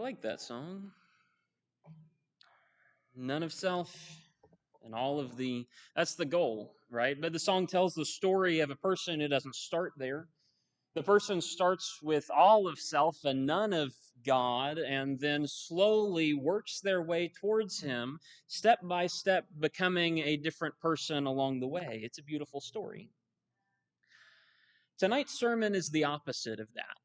like that song. None of self and all of that's the goal, right? But the song tells the story of a person who doesn't start there. The person starts with all of self and none of God, and then slowly works their way towards Him, step by step, becoming a different person along the way. It's a beautiful story. Tonight's sermon is the opposite of that.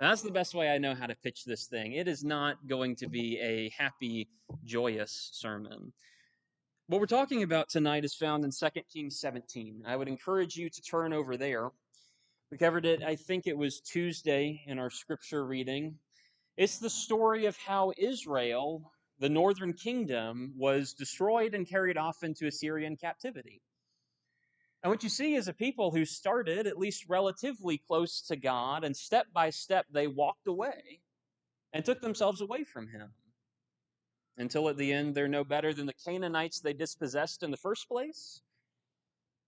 That's the best way I know how to pitch this thing. It is not going to be a happy, joyous sermon. What we're talking about tonight is found in 2 Kings 17. I would encourage you to turn over there. We covered it, I think it was Tuesday in our scripture reading. It's the story of how Israel, the northern kingdom, was destroyed and carried off into Assyrian captivity. And what you see is a people who started at least relatively close to God, and step by step they walked away and took themselves away from Him. Until at the end they're no better than the Canaanites they dispossessed in the first place.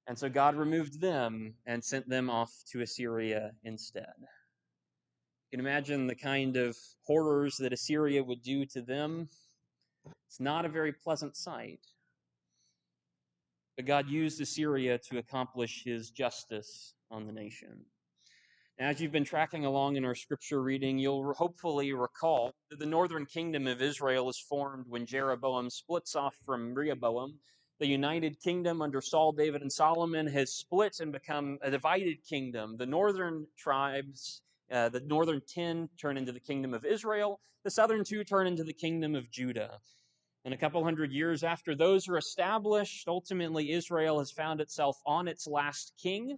And so God removed them and sent them off to Assyria instead. You can imagine the kind of horrors that Assyria would do to them. It's not a very pleasant sight. But God used Assyria to accomplish His justice on the nation. As you've been tracking along in our scripture reading, you'll hopefully recall that the northern kingdom of Israel is formed when Jeroboam splits off from Rehoboam. The united kingdom under Saul, David, and Solomon has split and become a divided kingdom. The northern tribes, the northern 10 turn into the kingdom of Israel. The southern 2 turn into the kingdom of Judah. And a couple hundred years after those are established, ultimately Israel has found itself on its last king.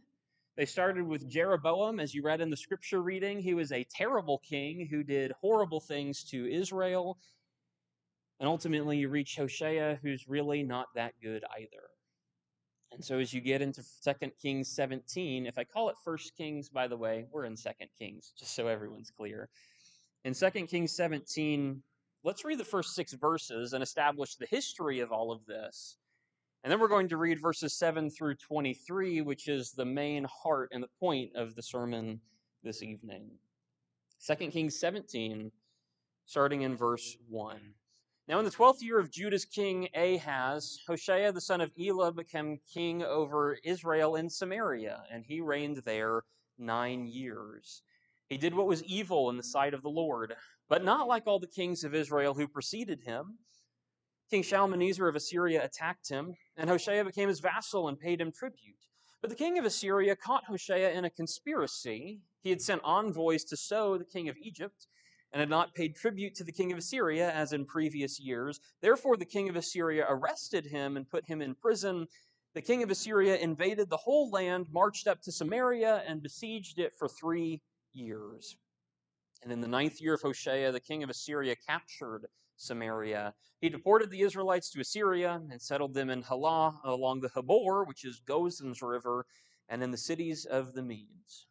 They started with Jeroboam, as you read in the scripture reading. He was a terrible king who did horrible things to Israel. And ultimately you reach Hoshea, who's really not that good either. And so as you get into 2 Kings 17, if I call it 1 Kings, by the way, we're in 2 Kings, just so everyone's clear. In 2 Kings 17, let's read the first 6 verses and establish the history of all of this. And then we're going to read verses 7 through 23, which is the main heart and the point of the sermon this evening. 2 Kings 17, starting in verse 1. Now in the 12th year of Judah's king Ahaz, Hoshea the son of Elah became king over Israel in Samaria, and he reigned there 9 years. He did what was evil in the sight of the Lord, but not like all the kings of Israel who preceded him. King Shalmaneser of Assyria attacked him, and Hoshea became his vassal and paid him tribute. But the king of Assyria caught Hoshea in a conspiracy. He had sent envoys to So, the king of Egypt, and had not paid tribute to the king of Assyria as in previous years. Therefore the king of Assyria arrested him and put him in prison. The king of Assyria invaded the whole land, marched up to Samaria, and besieged it for 3 years. And in the 9th year of Hoshea, the king of Assyria captured Samaria. He deported the Israelites to Assyria and settled them in Halah along the Habor, which is Gozan's river, and in the cities of the Medes.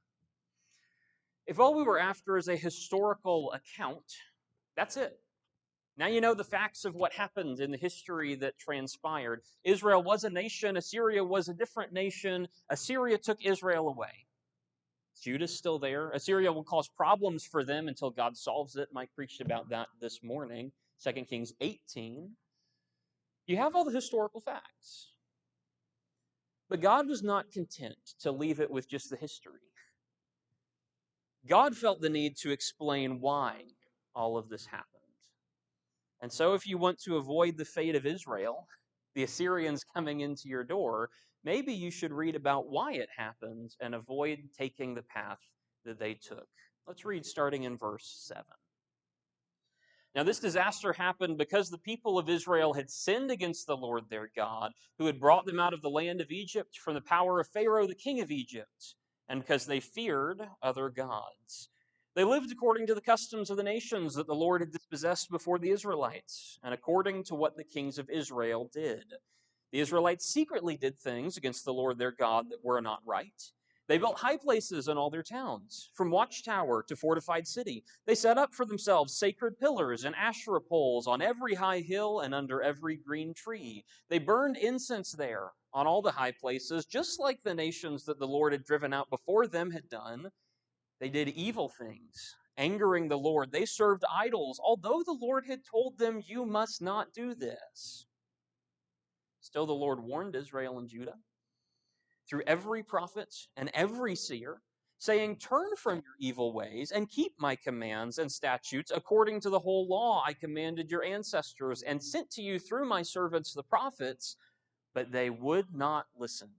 If all we were after is a historical account, that's it. Now you know the facts of what happened in the history that transpired. Israel was a nation. Assyria was a different nation. Assyria took Israel away. Judah's still there. Assyria will cause problems for them until God solves it. Mike preached about that this morning. 2 Kings 18. You have all the historical facts. But God was not content to leave it with just the history. God felt the need to explain why all of this happened. And so if you want to avoid the fate of Israel, the Assyrians coming into your door, maybe you should read about why it happened and avoid taking the path that they took. Let's read starting in verse 7. Now this disaster happened because the people of Israel had sinned against the Lord their God, who had brought them out of the land of Egypt from the power of Pharaoh, the king of Egypt, and because they feared other gods. They lived according to the customs of the nations that the Lord had dispossessed before the Israelites, and according to what the kings of Israel did. The Israelites secretly did things against the Lord their God that were not right. They built high places in all their towns, from watchtower to fortified city. They set up for themselves sacred pillars and Asherah poles on every high hill and under every green tree. They burned incense there on all the high places, just like the nations that the Lord had driven out before them had done. They did evil things angering the Lord. They served idols, although the Lord had told them, "You must not do this." Still, the Lord warned Israel and Judah through every prophet and every seer, saying, "Turn from your evil ways and keep my commands and statutes according to the whole law I commanded your ancestors and sent to you through my servants the prophets." But they would not listen.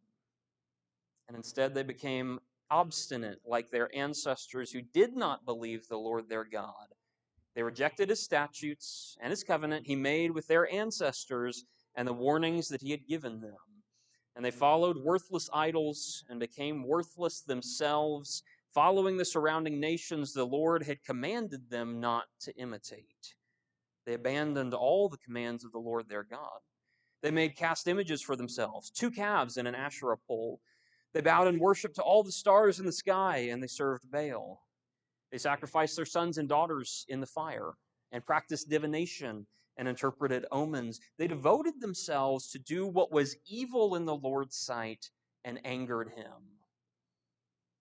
And instead they became obstinate like their ancestors who did not believe the Lord their God. They rejected his statutes and his covenant he made with their ancestors and the warnings that he had given them. And they followed worthless idols and became worthless themselves, following the surrounding nations the Lord had commanded them not to imitate. They abandoned all the commands of the Lord their God. They made cast images for themselves, 2 calves and an Asherah pole. They bowed in worship to all the stars in the sky, and they served Baal. They sacrificed their sons and daughters in the fire and practiced divination and interpreted omens. They devoted themselves to do what was evil in the Lord's sight and angered him.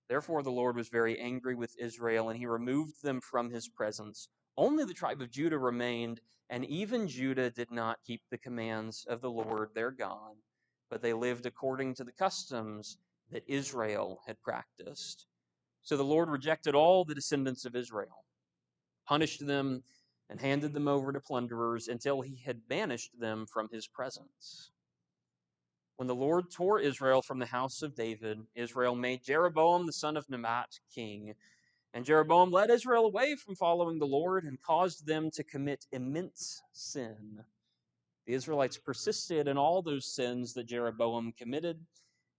Therefore, the Lord was very angry with Israel, and he removed them from his presence. Only the tribe of Judah remained, and even Judah did not keep the commands of the Lord their God, but they lived according to the customs that Israel had practiced. So the Lord rejected all the descendants of Israel, punished them, and handed them over to plunderers until he had banished them from his presence. When the Lord tore Israel from the house of David, Israel made Jeroboam the son of Nebat king. And Jeroboam led Israel away from following the Lord and caused them to commit immense sin. The Israelites persisted in all those sins that Jeroboam committed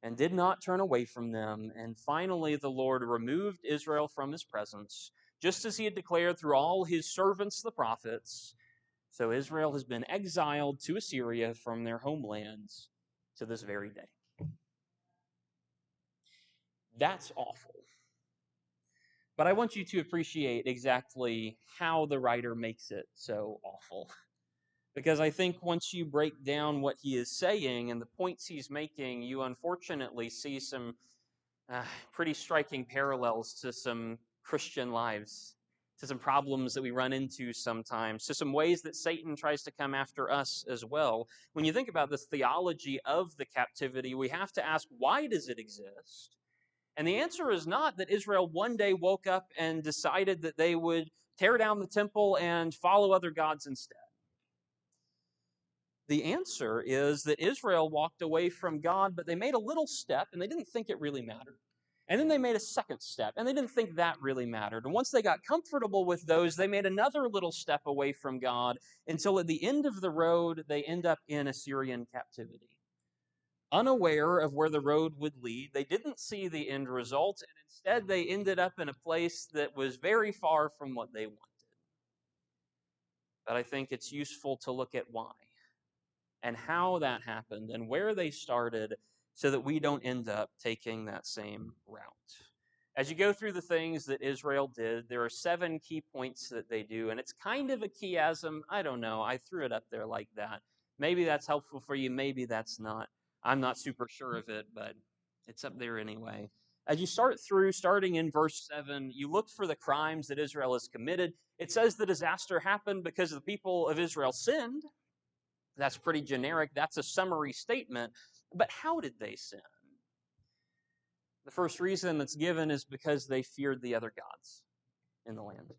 and did not turn away from them. And finally, the Lord removed Israel from his presence, just as he had declared through all his servants, the prophets. So Israel has been exiled to Assyria from their homelands to this very day. That's awful. But I want you to appreciate exactly how the writer makes it so awful. Because I think once you break down what he is saying and the points he's making, you unfortunately see some pretty striking parallels to some Christian lives, to some problems that we run into sometimes, to some ways that Satan tries to come after us as well. When you think about this theology of the captivity, we have to ask, why does it exist? And the answer is not that Israel one day woke up and decided that they would tear down the temple and follow other gods instead. The answer is that Israel walked away from God, but they made a little step and they didn't think it really mattered. And then they made a second step and they didn't think that really mattered. And once they got comfortable with those, they made another little step away from God until at the end of the road, they end up in Assyrian captivity. Unaware of where the road would lead, they didn't see the end result, and instead they ended up in a place that was very far from what they wanted. But I think it's useful to look at why and how that happened and where they started so that we don't end up taking that same route. As you go through the things that Israel did, there are 7 key points that they do, and it's kind of a chiasm. I don't know. I threw it up there like that. Maybe that's helpful for you. Maybe that's not. I'm not super sure of it, but it's up there anyway. As you start through, starting in verse 7, you look for the crimes that Israel has committed. It says the disaster happened because the people of Israel sinned. That's pretty generic. That's a summary statement. But how did they sin? The first reason that's given is because they feared the other gods in the land.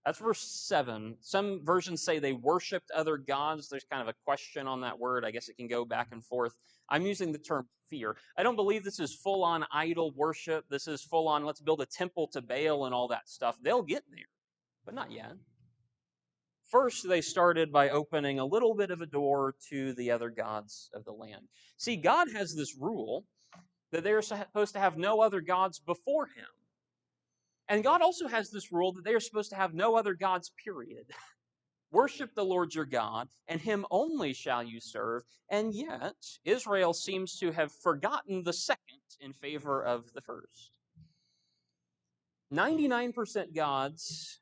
That's verse 7. Some versions say they worshiped other gods. There's kind of a question on that word. I guess it can go back and forth. I'm using the term fear. I don't believe this is full-on idol worship. This is full-on, let's build a temple to Baal and all that stuff. They'll get there, but not yet. First, they started by opening a little bit of a door to the other gods of the land. See, God has this rule that they are supposed to have no other gods before him. And God also has this rule that they are supposed to have no other gods, period. Worship the Lord your God, and him only shall you serve. And yet, Israel seems to have forgotten the second in favor of the first. 99% gods,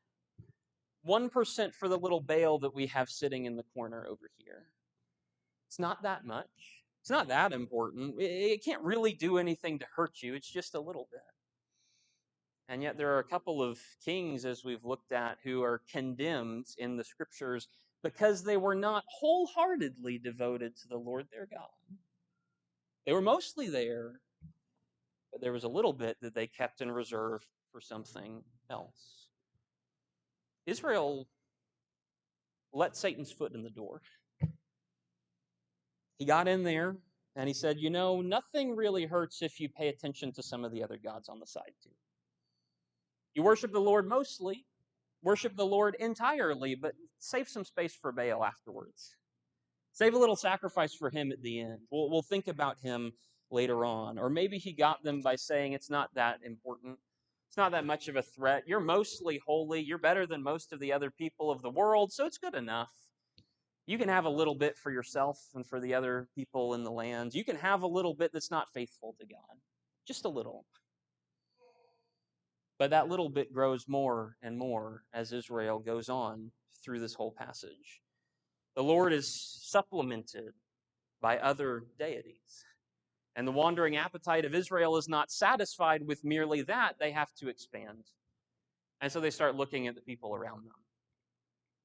1% for the little Baal that we have sitting in the corner over here. It's not that much. It's not that important. It can't really do anything to hurt you. It's just a little bit. And yet there are a couple of kings, as we've looked at, who are condemned in the scriptures because they were not wholeheartedly devoted to the Lord their God. They were mostly there, but there was a little bit that they kept in reserve for something else. Israel let Satan's foot in the door. He got in there and he said, nothing really hurts if you pay attention to some of the other gods on the side too. You worship the Lord mostly, worship the Lord entirely, but save some space for Baal afterwards. Save a little sacrifice for him at the end. We'll think about him later on. Or maybe he got them by saying it's not that important. It's not that much of a threat. You're mostly holy. You're better than most of the other people of the world, so it's good enough. You can have a little bit for yourself and for the other people in the land. You can have a little bit that's not faithful to God. Just a little. But that little bit grows more and more as Israel goes on through this whole passage. The Lord is supplemented by other deities. And the wandering appetite of Israel is not satisfied with merely that. They have to expand. And so they start looking at the people around them.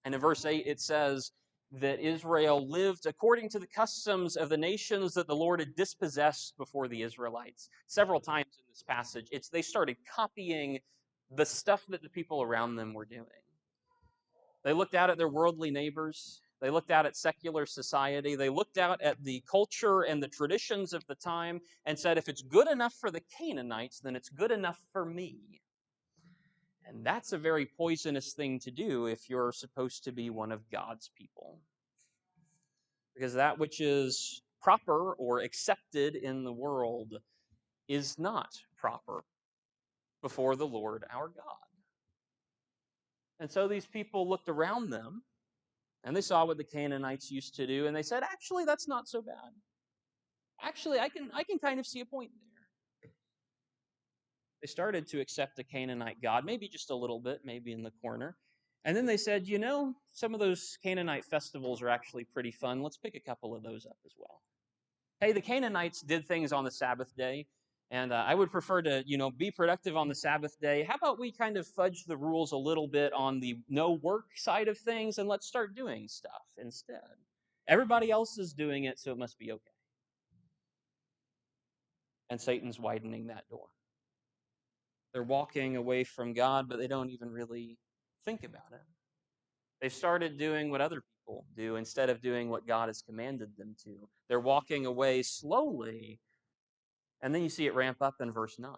And in verse 8, it says that Israel lived according to the customs of the nations that the Lord had dispossessed before the Israelites. Several times in this passage, they started copying the stuff that the people around them were doing. They looked out at their worldly neighbors. They looked out at secular society. They looked out at the culture and the traditions of the time and said, if it's good enough for the Canaanites, then it's good enough for me. And that's a very poisonous thing to do if you're supposed to be one of God's people. Because that which is proper or accepted in the world is not proper before the Lord our God. And so these people looked around them and they saw what the Canaanites used to do, and they said, actually, that's not so bad. Actually, I can kind of see a point there. They started to accept the Canaanite god, maybe just a little bit, maybe in the corner. And then they said, some of those Canaanite festivals are actually pretty fun. Let's pick a couple of those up as well. Hey, the Canaanites did things on the Sabbath day, and I would prefer to, be productive on the Sabbath day. How about we kind of fudge the rules a little bit on the no work side of things, and let's start doing stuff instead. Everybody else is doing it, so it must be okay. And Satan's widening that door. They're walking away from God, but they don't even really think about it. They've started doing what other people do instead of doing what God has commanded them to. They're walking away slowly, and then you see it ramp up in verse 9.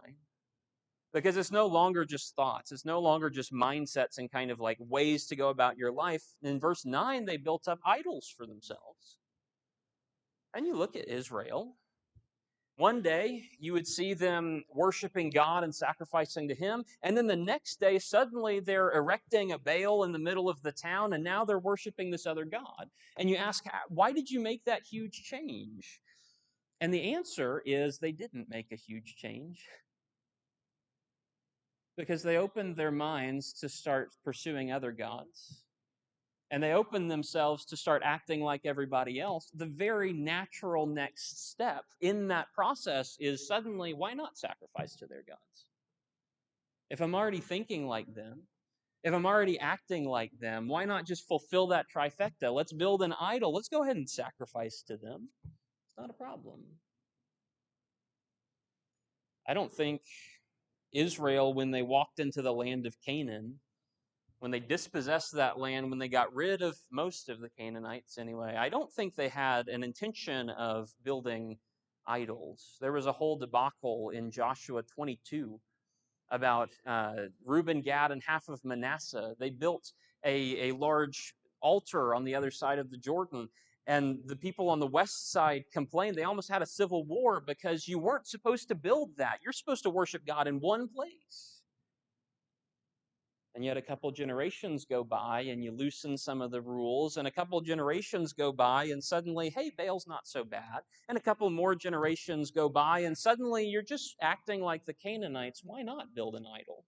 Because it's no longer just thoughts. It's no longer just mindsets and kind of like ways to go about your life. In verse 9, they built up idols for themselves. And you look at Israel. One day, you would see them worshiping God and sacrificing to Him. And then the next day, suddenly they're erecting a Baal in the middle of the town, and now they're worshiping this other God. And you ask, why did you make that huge change? And the answer is they didn't make a huge change. Because they opened their minds to start pursuing other gods. And they opened themselves to start acting like everybody else. The very natural next step in that process is suddenly, why not sacrifice to their gods? If I'm already thinking like them, if I'm already acting like them, why not just fulfill that trifecta? Let's build an idol. Let's go ahead and sacrifice to them. It's not a problem. I don't think Israel, when they walked into the land of Canaan, when they dispossessed that land, when they got rid of most of the Canaanites anyway, I don't think they had an intention of building idols. There was a whole debacle in Joshua 22 about Reuben, Gad, and half of Manasseh. They built a large altar on the other side of the Jordan, and the people on the west side complained. They almost had a civil war because you weren't supposed to build that. You're supposed to worship God in one place. And yet a couple generations go by and you loosen some of the rules, and a couple generations go by and suddenly, hey, Baal's not so bad. And a couple more generations go by and suddenly you're just acting like the Canaanites. Why not build an idol?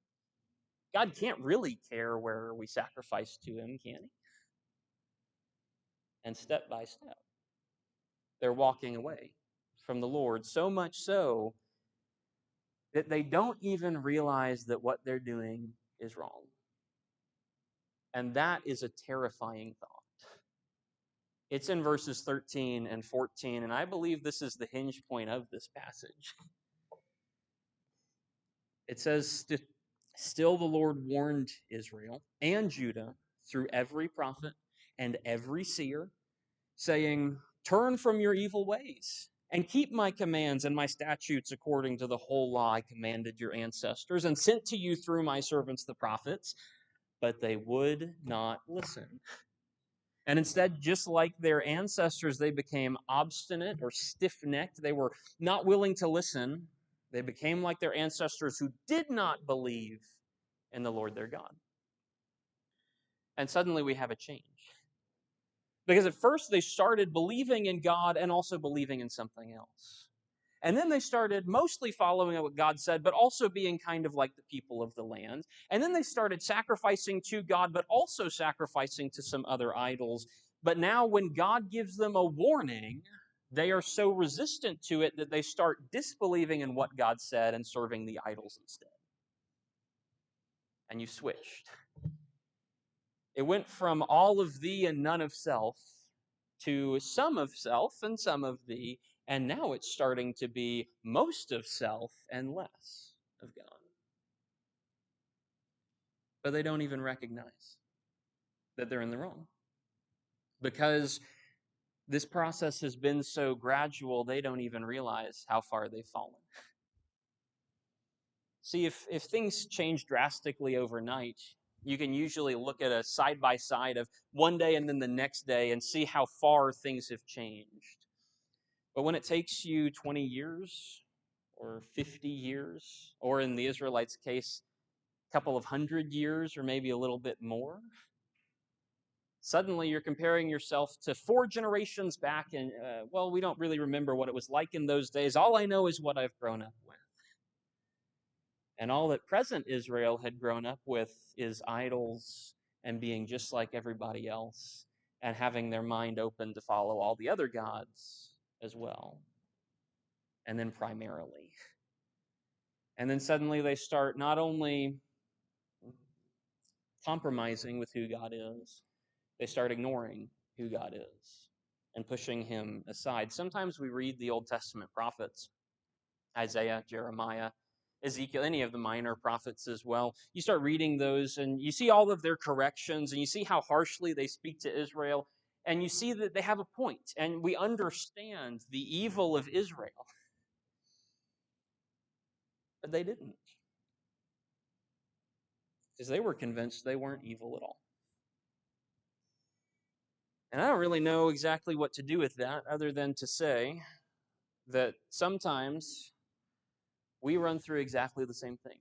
God can't really care where we sacrifice to Him, can He? And step by step, they're walking away from the Lord. So much so that they don't even realize that what they're doing is wrong. And that is a terrifying thought. It's in verses 13 and 14, and I believe this is the hinge point of this passage. It says, "Still the Lord warned Israel and Judah through every prophet and every seer, saying, 'Turn from your evil ways and keep my commands and my statutes according to the whole law I commanded your ancestors and sent to you through my servants the prophets.' But they would not listen. And instead, just like their ancestors, they became obstinate or stiff-necked. They were not willing to listen. They became like their ancestors who did not believe in the Lord their God." And suddenly we have a change. Because at first they started believing in God and also believing in something else. And then they started mostly following what God said, but also being kind of like the people of the land. And then they started sacrificing to God, but also sacrificing to some other idols. But now, when God gives them a warning, they are so resistant to it that they start disbelieving in what God said and serving the idols instead. And you switched. It went from all of thee and none of self to some of self and some of thee, and now it's starting to be most of self and less of God. But they don't even recognize that they're in the wrong. Because this process has been so gradual, they don't even realize how far they've fallen. See, if things change drastically overnight, you can usually look at a side-by-side of one day and then the next day and see how far things have changed. But when it takes you 20 years or 50 years, or in the Israelites' case, a couple of 100 years or maybe a little bit more, suddenly you're comparing yourself to 4 generations back, and, well, we don't really remember what it was like in those days. All I know is what I've grown up with. And all that present Israel had grown up with is idols and being just like everybody else and having their mind open to follow all the other gods as well. And then primarily. And then suddenly they start not only compromising with who God is, they start ignoring who God is and pushing him aside. Sometimes we read the Old Testament prophets, Isaiah, Jeremiah, Ezekiel, any of the minor prophets as well. You start reading those and you see all of their corrections and you see how harshly they speak to Israel, and you see that they have a point, and we understand the evil of Israel. But they didn't, because they were convinced they weren't evil at all. And I don't really know exactly what to do with that other than to say that sometimes we run through exactly the same thing.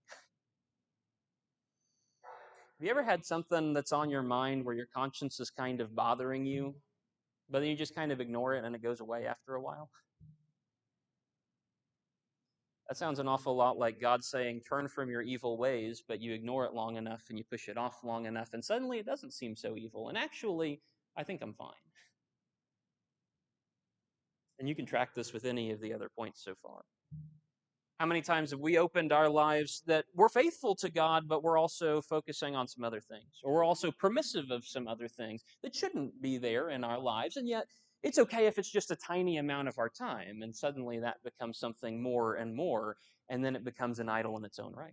Have you ever had something that's on your mind where your conscience is kind of bothering you, but then you just kind of ignore it and it goes away after a while? That sounds an awful lot like God saying, turn from your evil ways, but you ignore it long enough and you push it off long enough, and suddenly it doesn't seem so evil. And actually, I think I'm fine. And you can track this with any of the other points so far. How many times have we opened our lives that we're faithful to God, but we're also focusing on some other things, or we're also permissive of some other things that shouldn't be there in our lives, and yet it's okay if it's just a tiny amount of our time, and suddenly that becomes something more and more, and then it becomes an idol in its own right.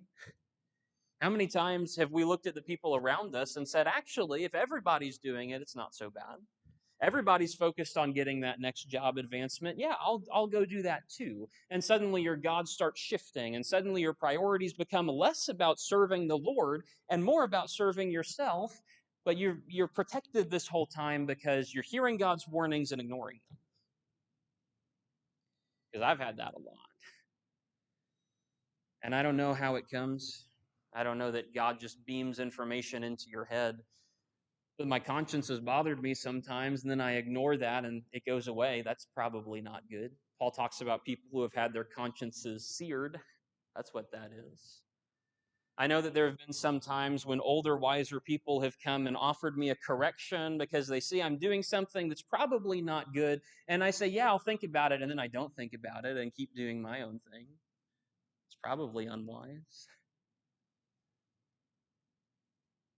How many times have we looked at the people around us and said, actually, if everybody's doing it, it's not so bad. Everybody's focused on getting that next job advancement. Yeah, I'll go do that too. And suddenly your God starts shifting, and suddenly your priorities become less about serving the Lord and more about serving yourself. But you're protected this whole time because you're hearing God's warnings and ignoring them. Because I've had that a lot. And I don't know how it comes. I don't know that God just beams information into your head. But my conscience has bothered me sometimes, and then I ignore that and it goes away. That's probably not good. Paul talks about people who have had their consciences seared. That's what that is. I know that there have been some times when older, wiser people have come and offered me a correction because they see I'm doing something that's probably not good. And I say, yeah, I'll think about it. And then I don't think about it and keep doing my own thing. It's probably unwise.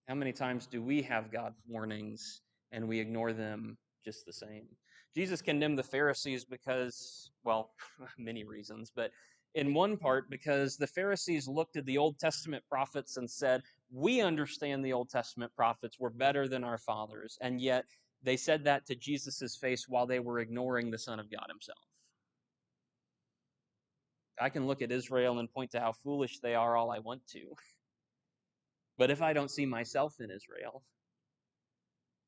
How many times do we have God's warnings and we ignore them just the same? Jesus condemned the Pharisees because, well, many reasons, but in one part, because the Pharisees looked at the Old Testament prophets and said, we understand the Old Testament prophets were better than our fathers. And yet they said that to Jesus' face while they were ignoring the Son of God himself. I can look at Israel and point to how foolish they are all I want to. But if I don't see myself in Israel,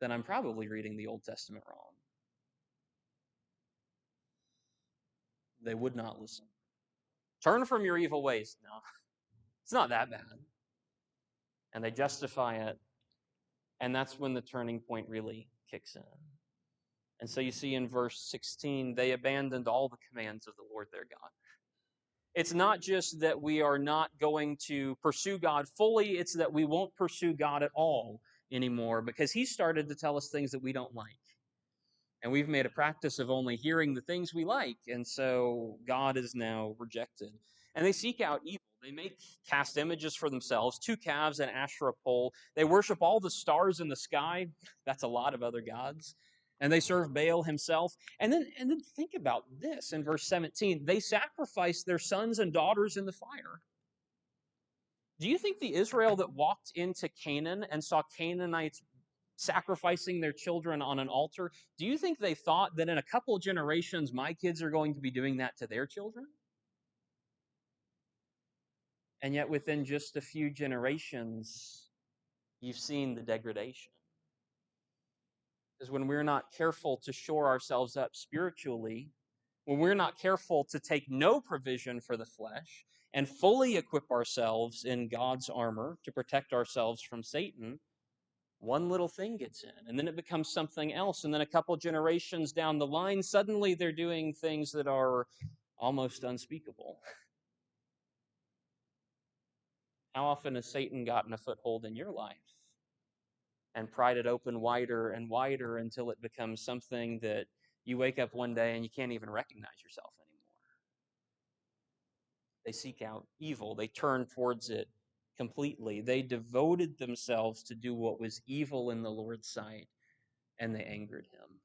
then I'm probably reading the Old Testament wrong. They would not listen. Turn from your evil ways. No, it's not that bad. And they justify it. And that's when the turning point really kicks in. And so you see in verse 16, they abandoned all the commands of the Lord their God. It's not just that we are not going to pursue God fully, it's that we won't pursue God at all anymore because he started to tell us things that we don't like. And we've made a practice of only hearing the things we like. And so God is now rejected. And they seek out evil. They make cast images for themselves, 2 calves and Asherah pole. They worship all the stars in the sky. That's a lot of other gods. And they serve Baal himself. And then think about this in verse 17. They sacrifice their sons and daughters in the fire. Do you think the Israel that walked into Canaan and saw Canaanites sacrificing their children on an altar, do you think they thought that in a couple of generations my kids are going to be doing that to their children? And yet within just a few generations, you've seen the degradation. Because when we're not careful to shore ourselves up spiritually, when we're not careful to take no provision for the flesh and fully equip ourselves in God's armor to protect ourselves from Satan, one little thing gets in, and then it becomes something else. And then a couple generations down the line, suddenly they're doing things that are almost unspeakable. How often has Satan gotten a foothold in your life and pried it open wider and wider until it becomes something that you wake up one day and you can't even recognize yourself anymore? They seek out evil. They turn towards it completely. They devoted themselves to do what was evil in the Lord's sight, and they angered him.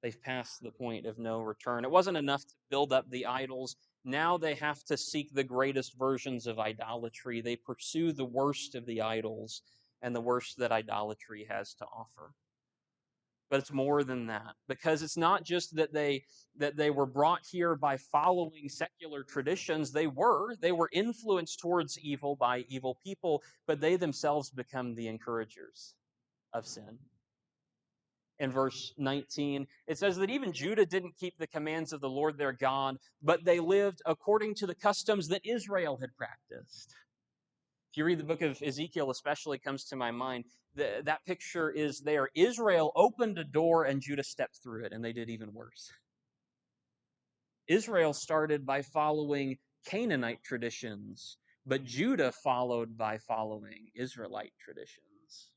They've passed the point of no return. It wasn't enough to build up the idols. Now they have to seek the greatest versions of idolatry. They pursue the worst of the idols and the worst that idolatry has to offer. But it's more than that, because it's not just that they were brought here by following secular traditions. They were influenced towards evil by evil people, but they themselves become the encouragers of sin. In verse 19, it says that even Judah didn't keep the commands of the Lord their God, but they lived according to the customs that Israel had practiced. If you read the book of Ezekiel, especially, comes to my mind, that picture is there. Israel opened a door and Judah stepped through it, and they did even worse. Israel started by following Canaanite traditions, but Judah followed by following Israelite traditions.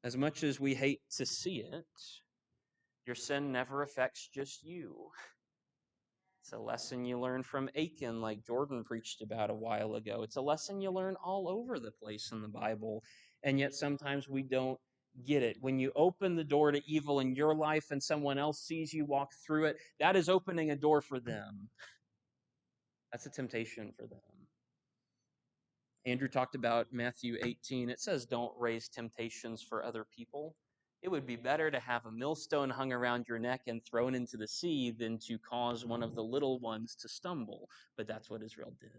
As much as we hate to see it, your sin never affects just you. It's a lesson you learn from Achan, like Jordan preached about a while ago. It's a lesson you learn all over the place in the Bible, and yet sometimes we don't get it. When you open the door to evil in your life and someone else sees you walk through it, that is opening a door for them. That's a temptation for them. Andrew talked about Matthew 18. It says, don't raise temptations for other people. It would be better to have a millstone hung around your neck and thrown into the sea than to cause one of the little ones to stumble. But that's what Israel did.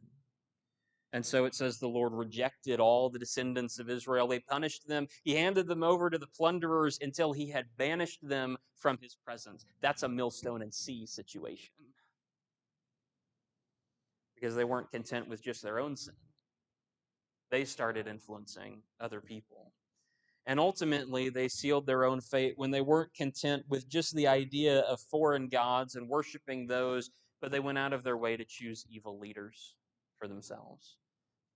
And so it says the Lord rejected all the descendants of Israel. They punished them. He handed them over to the plunderers until he had banished them from his presence. That's a millstone and sea situation. Because they weren't content with just their own sin. They started influencing other people. And ultimately, they sealed their own fate when they weren't content with just the idea of foreign gods and worshiping those, but they went out of their way to choose evil leaders for themselves.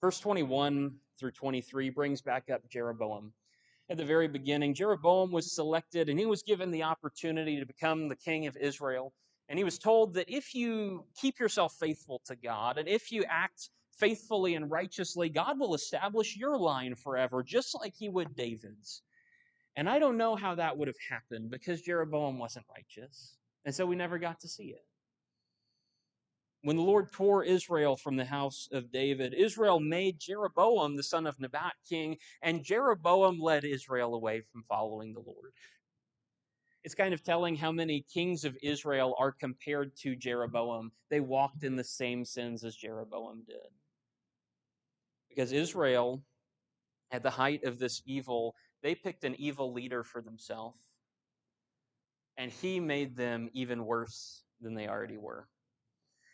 Verse 21 through 23 brings back up Jeroboam. At the very beginning, Jeroboam was selected, and he was given the opportunity to become the king of Israel. And he was told that if you keep yourself faithful to God and if you act faithfully and righteously, God will establish your line forever, just like he would David's. And I don't know how that would have happened because Jeroboam wasn't righteous. And so we never got to see it. When the Lord tore Israel from the house of David, Israel made Jeroboam the son of Nebat king, and Jeroboam led Israel away from following the Lord. It's kind of telling how many kings of Israel are compared to Jeroboam. They walked in the same sins as Jeroboam did. Because Israel, at the height of this evil, they picked an evil leader for themselves, and he made them even worse than they already were.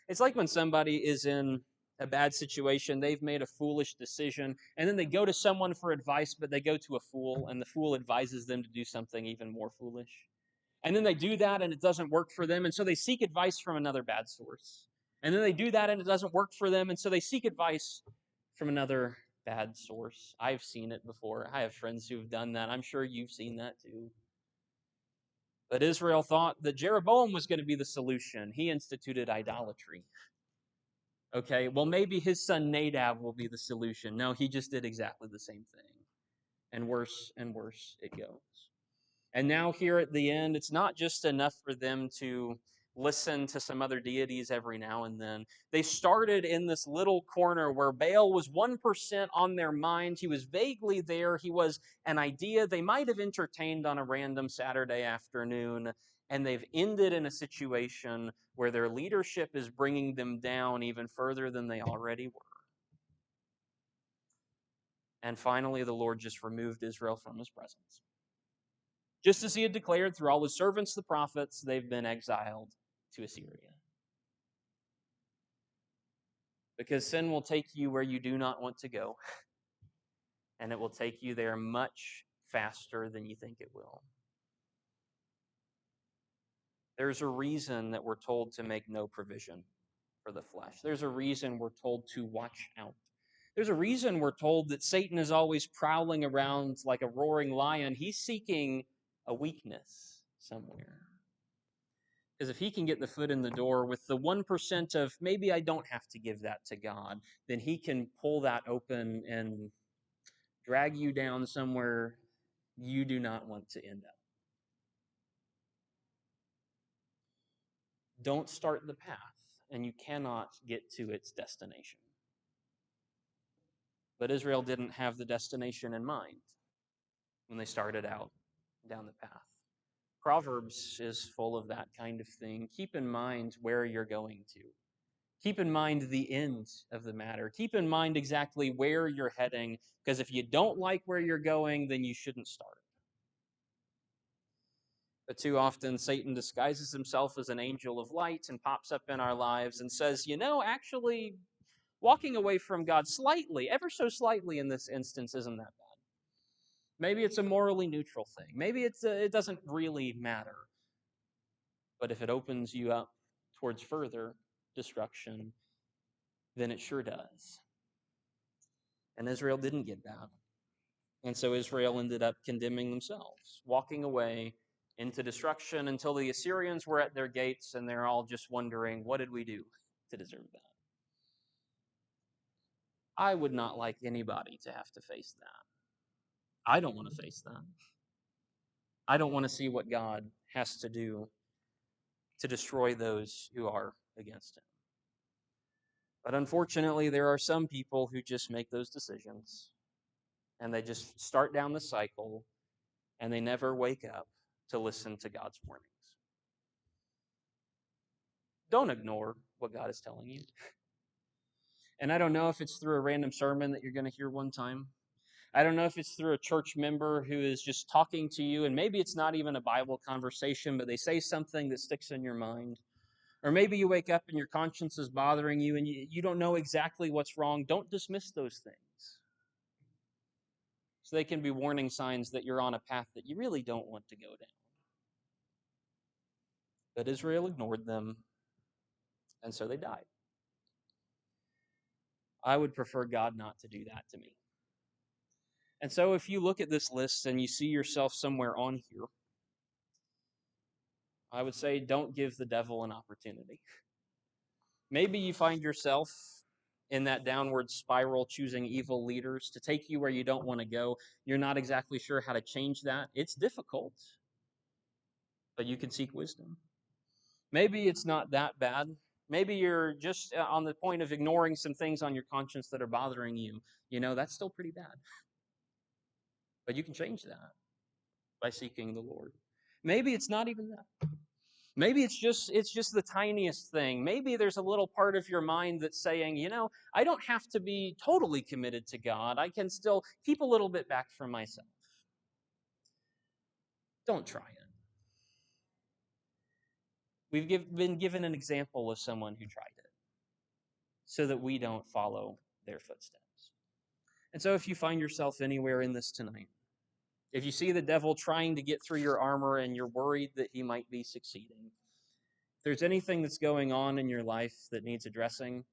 It's like when somebody is in a bad situation, they've made a foolish decision, and then they go to someone for advice, but they go to a fool, and the fool advises them to do something even more foolish. And then they do that, and it doesn't work for them, and so they seek advice from another bad source. And then they do that, and it doesn't work for them, and so they seek advice from another bad source. I've seen it before. I have friends who've done that. I'm sure you've seen that too. But Israel thought that Jeroboam was going to be the solution. He instituted idolatry. Okay, well, maybe his son Nadab will be the solution. No, he just did exactly the same thing. And worse it goes. And now, here at the end, it's not just enough for them to listen to some other deities every now and then. They started in this little corner where Baal was 1% on their mind. He was vaguely there. He was an idea they might have entertained on a random Saturday afternoon. And they've ended in a situation where their leadership is bringing them down even further than they already were. And finally, the Lord just removed Israel from his presence. Just as he had declared through all his servants, the prophets, they've been exiled to Assyria. Because sin will take you where you do not want to go, and it will take you there much faster than you think it will. There's a reason that we're told to make no provision for the flesh. There's a reason we're told to watch out. There's a reason we're told that Satan is always prowling around like a roaring lion. He's seeking a weakness somewhere. Because if he can get the foot in the door with the 1% of maybe I don't have to give that to God, then he can pull that open and drag you down somewhere you do not want to end up. Don't start the path, and you cannot get to its destination. But Israel didn't have the destination in mind when they started out down the path. Proverbs is full of that kind of thing. Keep in mind where you're going to. Keep in mind the end of the matter. Keep in mind exactly where you're heading, because if you don't like where you're going, then you shouldn't start. But too often, Satan disguises himself as an angel of light and pops up in our lives and says, actually, walking away from God slightly, ever so slightly in this instance, isn't that bad. Maybe it's a morally neutral thing. Maybe it doesn't really matter. But if it opens you up towards further destruction, then it sure does. And Israel didn't get that. And so Israel ended up condemning themselves, walking away into destruction until the Assyrians were at their gates and they're all just wondering, what did we do to deserve that? I would not like anybody to have to face that. I don't want to face that. I don't want to see what God has to do to destroy those who are against him. But unfortunately, there are some people who just make those decisions and they just start down the cycle and they never wake up to listen to God's warnings. Don't ignore what God is telling you. And I don't know if it's through a random sermon that you're going to hear one time. I don't know if it's through a church member who is just talking to you, and maybe it's not even a Bible conversation, but they say something that sticks in your mind. Or maybe you wake up and your conscience is bothering you and you don't know exactly what's wrong. Don't dismiss those things. So they can be warning signs that you're on a path that you really don't want to go down. But Israel ignored them, and so they died. I would prefer God not to do that to me. And so if you look at this list and you see yourself somewhere on here, I would say don't give the devil an opportunity. Maybe you find yourself in that downward spiral, choosing evil leaders to take you where you don't want to go. You're not exactly sure how to change that. It's difficult, but you can seek wisdom. Maybe it's not that bad. Maybe you're just on the point of ignoring some things on your conscience that are bothering you. That's still pretty bad. But you can change that by seeking the Lord. Maybe it's not even that. Maybe it's just the tiniest thing. Maybe there's a little part of your mind that's saying, I don't have to be totally committed to God. I can still keep a little bit back from myself. Don't try it. Been given an example of someone who tried it so that we don't follow their footsteps. And so if you find yourself anywhere in this tonight, if you see the devil trying to get through your armor and you're worried that he might be succeeding, if there's anything that's going on in your life that needs addressing,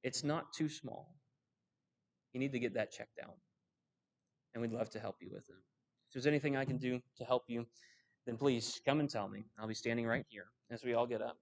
it's not too small. You need to get that checked out, and we'd love to help you with it. If there's anything I can do to help you, then please come and tell me. I'll be standing right here as we all get up.